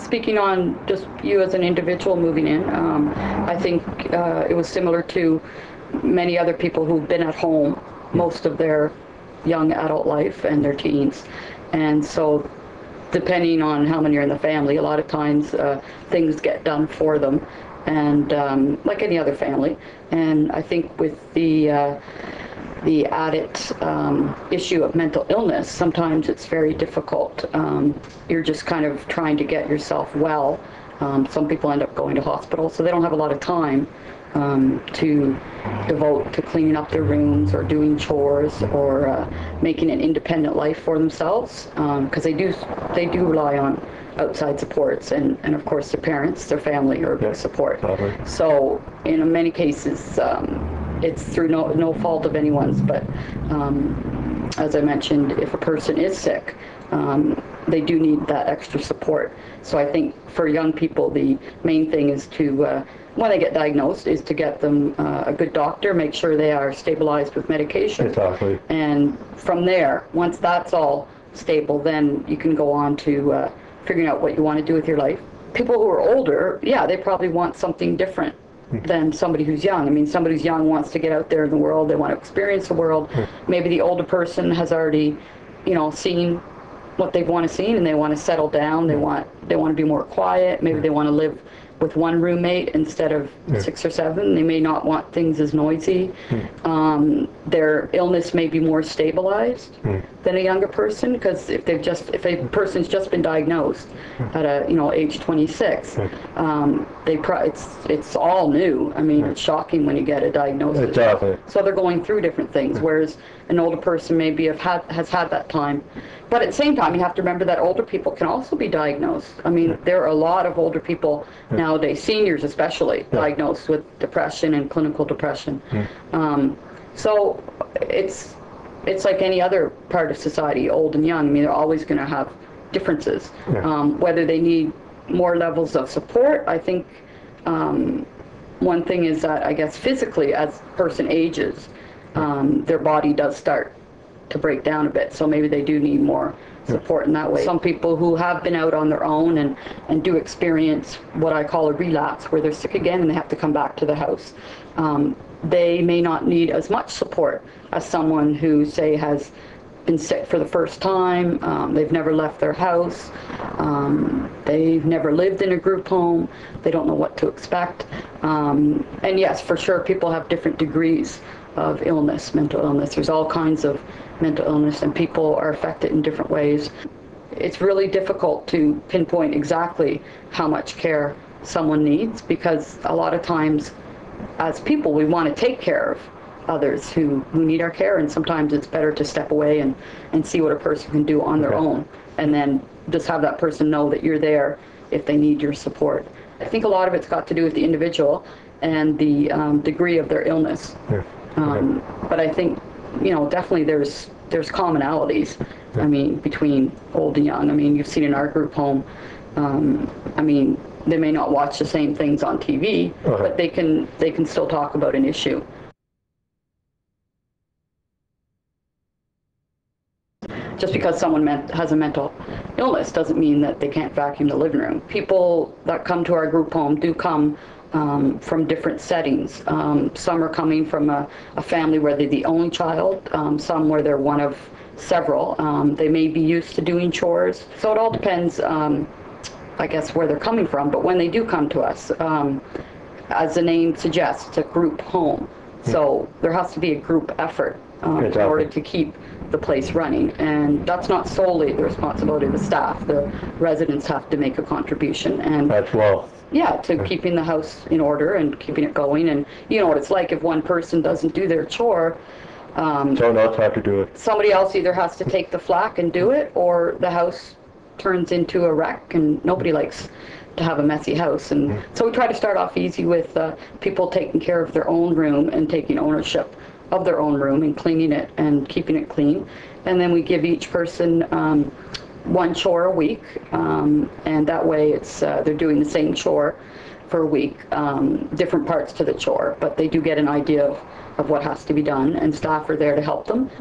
speaking on just you as an individual moving in, I think it was similar to many other people who've been at home most of their young adult life and their teens. And so depending on how many are in the family, a lot of times things get done for them, and like any other family. And I think with the added issue of mental illness, sometimes it's very difficult. You're just kind of trying to get yourself well. Some people end up going to hospital, so they don't have a lot of time to devote to cleaning up their rooms or doing chores or making an independent life for themselves, because they do rely on outside supports, and of course their parents, their family are a big support. Probably. So in many cases it's through no fault of anyone's, but as I mentioned, if a person is sick, they do need that extra support. So I think for young people, the main thing is to, when they get diagnosed, is to get them a good doctor, make sure they are stabilized with medication. Exactly. And from there, once that's all stable, then you can go on to figuring out what you want to do with your life. People who are older, yeah, they probably want something different than somebody who's young. I mean, somebody who's young wants to get out there in the world, they want to experience the world. Maybe the older person has already, seen what they want to see, and they want to settle down. They want to be more quiet. Maybe they want to live with one roommate instead of 6 or 7. They may not want things as noisy. Their illness may be more stabilized than a younger person, because if a person's just been diagnosed at age 26, it's all new. I mean, it's shocking when you get a diagnosis. Exactly. So they're going through different things, whereas an older person maybe has had that time. But at the same time, you have to remember that older people can also be diagnosed. I mean, there are a lot of older people nowadays, seniors especially, diagnosed with depression and clinical depression. So it's like any other part of society, old and young. I mean, they're always going to have differences. Whether they need more levels of support, I think one thing is that, I guess, physically, as a person ages, their body does start to break down a bit, so maybe they do need more support in that way. Some people who have been out on their own and do experience what I call a relapse, where they're sick again and they have to come back to the house, they may not need as much support as someone who, say, has been sick for the first time. They've never left their house, they've never lived in a group home, they don't know what to expect. And yes, for sure, people have different degrees of illness, mental illness. There's all kinds of mental illness, and people are affected in different ways. It's really difficult to pinpoint exactly how much care someone needs, because a lot of times as people we want to take care of others who need our care, and sometimes it's better to step away and see what a person can do on their own, and then just have that person know that you're there if they need your support. I think a lot of it's got to do with the individual and the degree of their illness. But I think, definitely there's commonalities, I mean, between old and young. I mean, you've seen in our group home, I mean, they may not watch the same things on TV, but they can still talk about an issue. Just because someone has a mental illness doesn't mean that they can't vacuum the living room. People that come to our group home do come from different settings. Some are coming from a family where they're the only child, some where they're one of several. They may be used to doing chores. So it all depends, I guess, where they're coming from. But when they do come to us, as the name suggests, it's a group home. So there has to be a group effort in order to keep the place running, and that's not solely the responsibility of the staff. The residents have to make a contribution, and as well. Yeah, to keeping the house in order and keeping it going. And you know what it's like if one person doesn't do their chore, someone else has to do it. Somebody else either has to take the flak and do it, or the house turns into a wreck, and nobody likes to have a messy house. And so we try to start off easy with people taking care of their own room and taking ownership of their own room and cleaning it and keeping it clean. And then we give each person one chore a week, and that way it's they're doing the same chore for a week, different parts to the chore, but they do get an idea of what has to be done, and staff are there to help them.